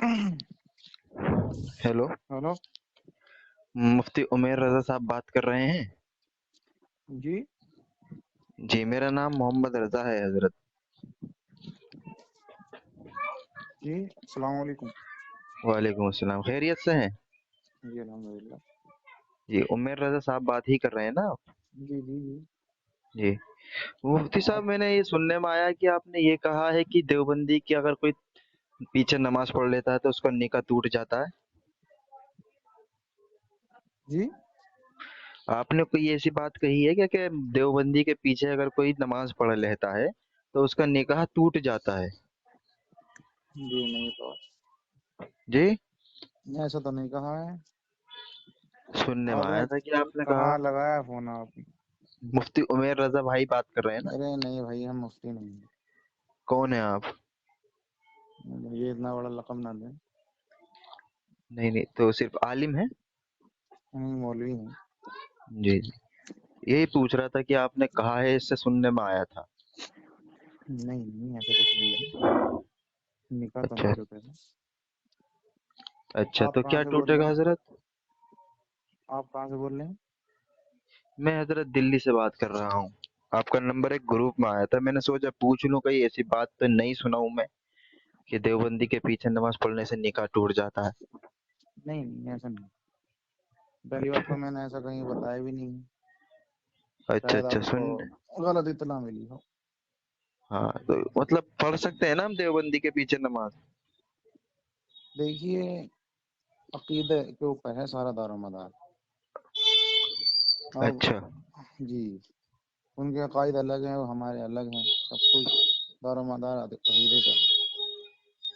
Hello. Hello. मुफ्ती उमेर रजा साहब बात कर रहे हैं? जी। जी, मेरा नाम मोहम्मद रजा है हजरत। जी, अस्सलाम वालेकुम। वालेकुम अस्सलाम, खैरियत से हैं? जी अल्हम्दुलिल्लाह। जी, उमेर रजा साहब बात ही कर रहे हैं ना आप? जी जी जी। जी। मुफ्ती साहब, आप। मैंने ये सुनने में आया कि आपने ये कहा है कि देवबंदी की अगर कोई पीछे नमाज पढ़ लेता है तो उसका निकाह टूट जाता है। जी। आपने कोई ऐसी बात कही है क्या कि देवबंदी के पीछे अगर कोई नमाज पढ़ लेता है तो उसका निकाह टूट जाता है? जी नहीं तो जी। ऐसा तो नहीं कहा है। सुनने में आया आपने था कि आपने कहा। कहाँ लगाया फोन आप? मुफ्ती उमेर रजा भाई बात कर रहे हैं ना? अरे नहीं भाई, हम मुफ्ती नहीं हैं। कौन है आप? ये इतना बड़ा लक़ब ना दें। नहीं नहीं, तो सिर्फ आलिम है? हम मौलवी हैं। जी जी। यही पूछ रहा था कि आपने कहा है, इससे सुनने में आया था। नहीं नहीं, ऐसा कुछ नहीं है। निकाह तो अच्छा। नहीं टूटेगा। अच्छा, आप तो कहाँ क्या से बोल रहे टूटेगा हैं? हजरत? आप कहाँ से बोल रहे हैं? मैं हजरत दिल्ली से बात कर रहा हूँ। आपका नंबर एक ग्रुप में आया था, मैंने सोचा पूछ लूं, कहीं ऐसी बात तो नहीं सुना हूं मैं कि देवबंदी के पीछे नमाज पढ़ने से निकाह टूट जाता है। नहीं नहीं, ऐसा नहीं। पहली बात तो अच्छा मैंने ऐसा कहीं बताया भी नहीं है। अच्छा शायद अच्छा। आपको सुन। गलत इत्तला मिली हो। हाँ, तो मतलब पढ़ सकते हैं ना हम देवबंदी के पीछे नमाज? देखिए, अकीदे के ऊपर है सारा दारोमदार। अब अच्छा। जी, उनके अकायद अलग हैं और हमारे अलग हैं, सब कुछ दारोमदार अकीदे पे है।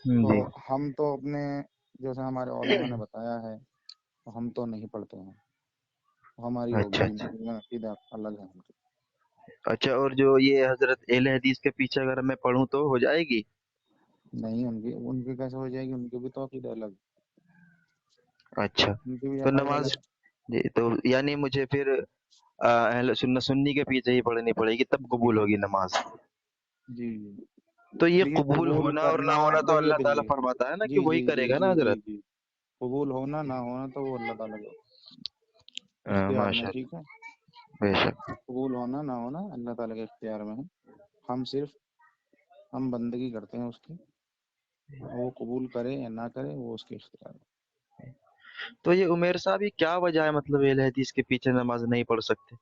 तो जी। हम तो अपने, जैसे हमारे उलमा ने बताया है, तो हम तो नहीं पढ़ते हैं। तो हमारी अच्छा होगी अच्छा। अकीदा अलग है उनकी। अच्छा, और जो ये हजरत अहले हदीस के पीछे अगर मैं पढ़ूं तो हो जाएगी? नहीं, उनकी उनकी कैसे हो जाएगी? उनकी भी तो अकीदा अलग। अच्छा। उनकी भी तो अकायद नमाज, अलग। जी, तो यानी मुझे फिर अहले सुन्नत सुन्नी के पीछे ही पढ़नी पड़ेगी तब जी कबूल होगी नमाज? जी जी। तो ये देखिए, कबूल कबूल होना और ना करना, होना तो देखिए अल्लाह ताला देखिए। फरमाता है ना कि जी वही जी जी करेगा ना जी जी हजरत। जी। कबूल होना ना होना तो वो अल्लाह ताला के इख्तियार में, माशा। ठीक है। बेशक। कबूल होना ना होना अल्लाह ताला के इख्तियार में है। हम सिर्फ हम बंदगी करते हैं उसकी। वो कबूल करे या ना करे, वो उसके इख्तियार में। तो ये उमेर साहब, ये क्या वजह है, मतलब अहले हदीस के पीछे नमाज नहीं पढ़ सकते?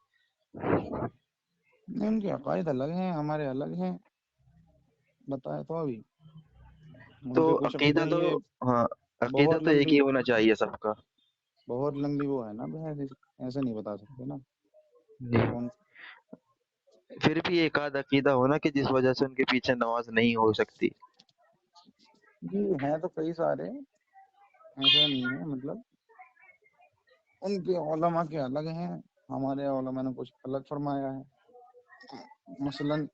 नहीं, उनके अकायद अलग हैं, हमारे अलग हैं। बताया तो अभी। तो उनके कुछ अकीदा अकीदे तो, ये हाँ, अकीदा बहुत तो एक लंबी ही होना चाहिए सबका। बहुत लंबी वो है ना बहस, ऐसे नहीं बता सकते ना। जी। कौन? फिर भी एक आध अकीदा होना कि जिस वजह से उनके पीछे नमाज नहीं हो सकती। जी, हैं तो कई सारे, ऐसा नहीं है मतलब। उनके उलमा के अलग हैं, हमारे उलमा ने कुछ अलग फरमाया है। मसलन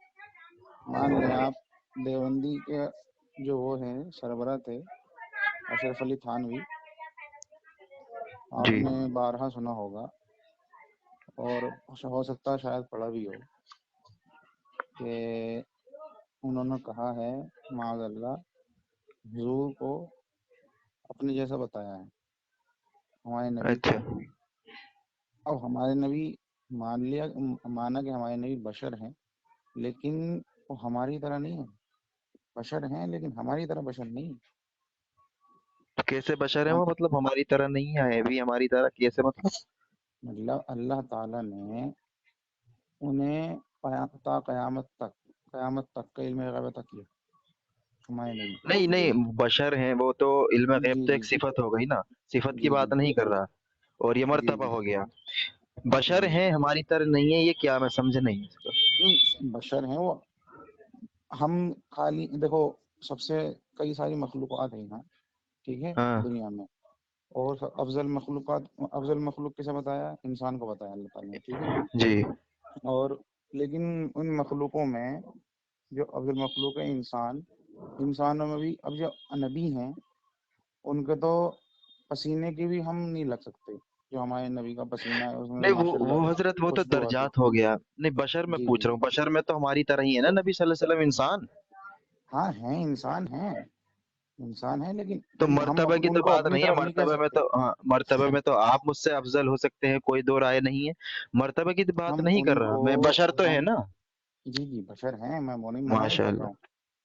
मान लें आप, देवबंदी के जो वो हैं सरबराह थे, अशरफ अली थानवी। जी। आपने बारहा सुना होगा, और हो सकता है शायद पढ़ा भी हो, कि उन्होंने कहा है, माज़अल्लाह, हुजूर को अपने जैसा बताया है, हमारे नबी अच्छा। को। अब हमारे नबी, माना कि हमारे नबी बशर हैं, लेकिन वो हमारी तरह नहीं है। बशर हैं लेकिन हमारी तरह बशर नहीं। तो कैसे बशर है हम वो, मतलब हमारी तरह नहीं है भी हमारी तरह, कैसे मतलब? मतलब अल्लाह ताला ने उन्हें क़यामत तक का इल्म गैब अता किया, हमारे नबी को। नहीं नहीं, बशर हैं वो तो, इल्म गैब जी तो जी एक सिफत हो गई ना, सिफत की जी जी बात नहीं कर रहा। और ये जी मर्तबा जी हो गया। बशर जी। हैं हमारी तरह नहीं है, ये क्या, मैं समझ नहीं इसका। बशर हैं वो। हम खाली देखो, सबसे कई सारी मखलूक़ात है यहाँ, ठीक है, हाँ। दुनिया में। और अफजल मखलूक किसे बताया? इंसान को बताया अल्लाह ताला ने, ठीक है। जी। और लेकिन उन मखलूकों में जो अफजल मखलूक है इंसान, इंसानों में भी अब जो नबी हैं, उनके तो पसीने की भी हम नहीं लग सकते। जो हमारे नबी का पसीना है उसमें नहीं, वो माशाल्लाह हजरत वो तो खुशबू आती। दर्जात हो गया। नहीं, बशर मैं जी पूछ जी। रहा हूँ, बशर में तो हमारी तरह ही है ना नबी सल्लल्लाहु अलैहि वसल्लम, इंसान। हाँ हैं, इंसान हैं। इंसान है, लेकिन तो हम मर्तबे की तो उनको बात अपनी नहीं है, तरफ नहीं कह मर्तबे में सकते। तो हाँ, मर्तबे में तो आप मुझसे अफजल हो सकते हैं, कोई दो राय नहीं है। मर्तबे की तो बात हम नहीं कर रहा उनको मैं, बशर तो है हम ना। जी जी बशर हैं, मैं वो नहीं मना नहीं कर रहा माशाल्लाह। हूँ,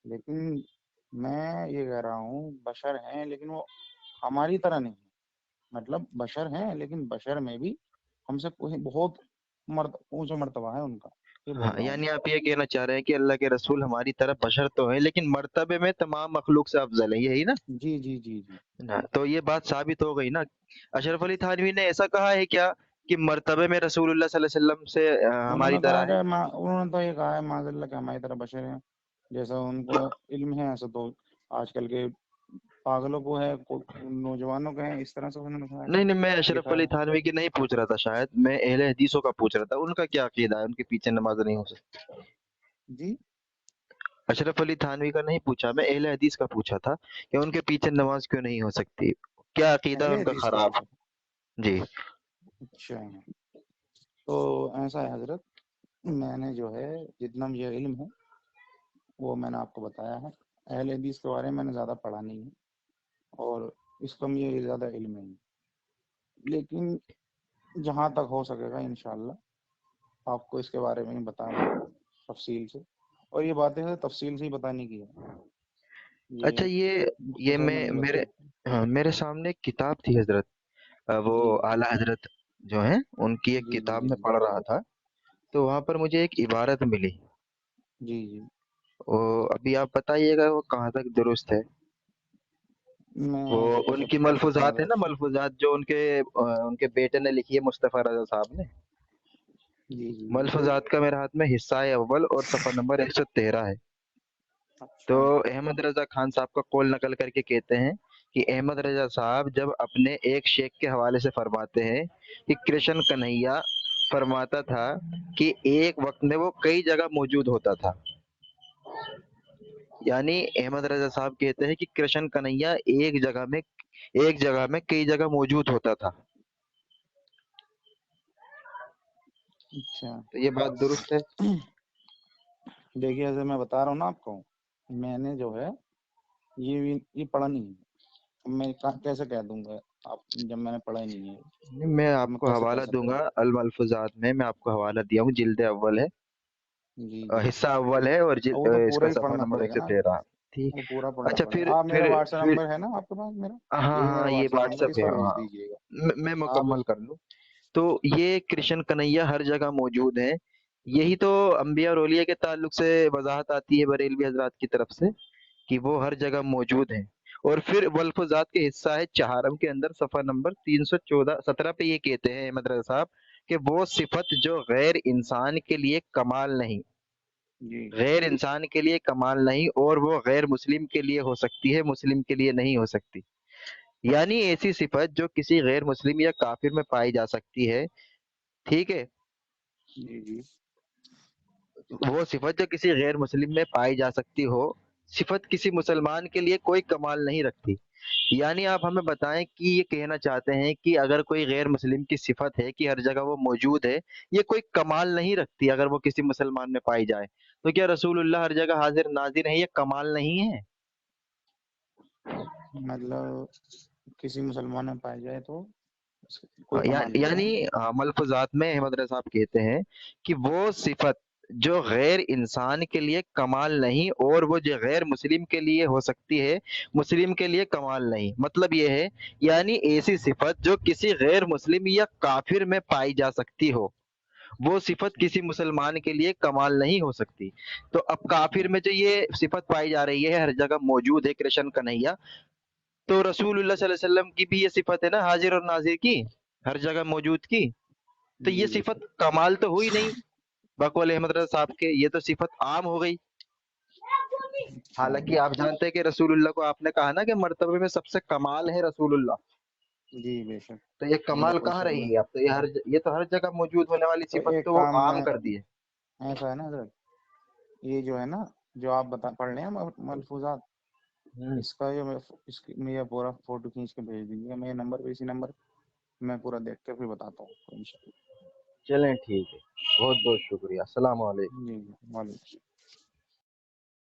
लेकिन मैं ये कह रहा हूँ बशर हैं लेकिन वो हमारी तरह नहीं है। मतलब बशर हैं लेकिन बशर में भी हमसे कोई बहुत ऊंचा मर्तबा है उनका, ये हाँ, बोल रहा हूँ यानी आप ये कहना चाह रहे हैं कि अल्लाह के रसूल हमारी तरह बशर तो है, लेकिन मर्तबे में तमाम मखलूक से अफजल है, यही ना। मैं। जी जी जी जी। ना तो ये बात साबित हो गई ना। अशरफ अली थानवी ने ऐसा कहा है क्या कि मर्तबे में रसूलुल्लाह सल्लल्लाहु अलैहि वसल्लम से हमारी उन्होंने कहा तरह है? कि उन्होंने तो ये कहा है माजल्ला कि हमारी तरह बशर हैं, जैसा उनको इल्म है ऐसा तो आजकल के पागलों को है, नौजवानों को है, इस तरह से उन्होंने कहा है, नहीं नहीं, मैं अशरफ लिखा अली है। थानवी की नहीं पूछ रहा था, शायद मैं अहले हदीसों का पूछ रहा था, उनका क्या अकीदा है, उनके पीछे नमाज नहीं हो सकती। जी। अशरफ अली थानवी का नहीं पूछा, मैं अहले हदीस का पूछा था कि उनके पीछे नमाज क्यों नहीं हो सकती, क्या अकीदा है अहले उनका हदीस का खराब। पूछा। जी। अच्छा, तो ऐसा है हजरत, मैंने जो है जितना मुझे इल्म है वो मैंने आपको बताया है। अहले हदीस के बारे में मैंने ज़्यादा पढ़ा नहीं है और इसका मुझे ज़्यादा इल्म नहीं है, लेकिन जहाँ तक हो सकेगा इंशाल्लाह आपको इसके बारे में ही बताऊंगा तफसील से। और ये बातें हैं तफसील से ही बताने की है, अच्छा, ये ये मुख्तसर में मैं नहीं मेरे बतानी। हाँ, मेरे सामने एक किताब थी हजरत, वो जी आला हजरत जो हैं उनकी एक जी जी किताब जी में जी पढ़ रहा था, तो वहां पर मुझे एक इबारत मिली। जी जी। वो अभी आप बताइएगा वो कहाँ तक दुरुस्त है। वो मैं कैसे उनकी बता सकता हूँ मलफूजात है हजरत। ना, मलफूजात जो उनके बेटे ने लिखी है, मुस्तफ़ा रजा साहब ने। जी जी जी। मलफूजात का मेरे हाथ में हिस्सा है अव्वल और सफ़ा नंबर 113 है। तो अच्छा। अहमद रजा खान साहब का कौल नकल करके कहते हैं कि अहमद रजा साहब जब अपने एक शेख के हवाले से फरमाते हैं कि कृष्ण कन्हैया फरमाता था कि एक वक्त में वो कई जगह मौजूद होता था। यानी अहमद रजा साहब कहते हैं कि कृष्ण कन्हैया एक जगह में कई जगह मौजूद होता था। अच्छा। तो ये बात दुरुस्त है। देखिए जैसे मैं बता रहा हूँ ना आपको, मैंने जो है ये पढ़ा नहीं है। अब मैं कैसे कह दूंगा आप जब मैंने पढ़ा ही नहीं है, मैं तो मैं आपको कैसे कह हवाला सकता दूंगा, हूँ। अल मलफूजात में मैं आपको हवाला दिया हूँ, जिल्द अव्वल है, जी जी। हिस्सा अव्वल है और अब वो तो पूरा इसका ही सफा पढ़ना नंबर एक पड़ेगा सौ ना, तेरह ठीक। वो पूरा पढ़ना अच्छा, पड़ेगा। फिर आप मेरा फिर व्हाट्सएप फिर नंबर है ना आपके पास मेरा, हाँ यही मेरा हाँ, ये व्हाट्सएप नंबर, इस व्हाट्सएप है, पर भेज हाँ। दीजिएगा। मैं आप मुकम्मल कर लूँ। तो ये कृष्ण कन्हैया हर जगह मौजूद है, यही तो अंबिया और औलिया के ताल्लुक से वजाहत आती है बरेलवी हजरात की तरफ से कि वो हर जगह मौजूद हैं। और फिर वल्फुजात के हिस्सा है चहारम के अंदर सफा नंबर 314-17 पे ये कहते हैं अहमद रजा साहब कि वो सिफत जो गैर इंसान के लिए कमाल नहीं, जी गैर इंसान के लिए कमाल नहीं, और वो गैर मुस्लिम के लिए हो सकती है, मुस्लिम के लिए नहीं हो सकती। यानी ऐसी सिफत जो किसी गैर मुस्लिम या काफिर में पाई जा सकती है, ठीक है, जी जी। वो सिफत जो किसी गैर मुस्लिम में पाई जा सकती हो, सिफत किसी मुसलमान के लिए कोई कमाल नहीं रखती। यानी आप हमें बताएं कि ये कहना चाहते हैं कि अगर कोई गैर मुस्लिम की सिफत है कि हर जगह वो मौजूद है, ये कोई कमाल नहीं रखती अगर वो किसी मुसलमान में पाई जाए, तो क्या रसूलुल्लाह हर जगह हाजिर नाजिर है, ये कमाल नहीं है? मतलब किसी मुसलमान में पाया जाए तो कोई हाँ, कमाल नहीं यानी है। मलफूजात में अहमद रजा साहब कहते हैं कि वो सिफत जो गैर इंसान के लिए कमाल नहीं, और वो जो गैर मुस्लिम के लिए हो सकती है, मुस्लिम के लिए कमाल नहीं, मतलब ये है, यानी ऐसी सिफत जो किसी गैर मुस्लिम या काफिर में पाई जा सकती हो, वो सिफत अच्छा किसी मुसलमान के लिए कमाल नहीं हो सकती। तो अब अच्छा। काफिर में जो ये सिफत पाई जा रही है, हर जगह मौजूद है कृष्ण कन्हैया, तो रसूलुल्लाह सल्लल्लाहु अलैहि वसल्लम की भी ये सिफत है ना, हाजिर और नाजिर की, हर जगह मौजूद की। तो जी ये बेशक। सिफत कमाल तो हुई नहीं बकौल अहमद रजा साहब के, ये तो सिफत आम हो गई। अच्छा। हालांकि आप जानते हैं कि रसूलुल्लाह को आपने कहा ना कि मर्तबे में सबसे कमाल है रसूलुल्लाह, जी बेशक। तो ये ये कमाल बिल्कुल कहाँ सही है। रही, अब तो ये तो हर जगह मौजूद होने वाली तो सिफत एक तो वो काम आम में, कर दी है। ऐसा है ना सर, ये जो है ना जो आप बता पढ़ रहे हैं मलफूजात, हम्म, इसका ये इसकी मेरा पूरा फोटो खींच के भेज दीजिएगा मेरे नंबर पे, इसी नंबर पे मैं पूरा देख कर फिर बताता हूँ आपको इंशाल्लाह। चलें ठीक है, बहुत बहुत शुक्रिया, अस्सलाम वालेकुम। जी जी वालेकुम।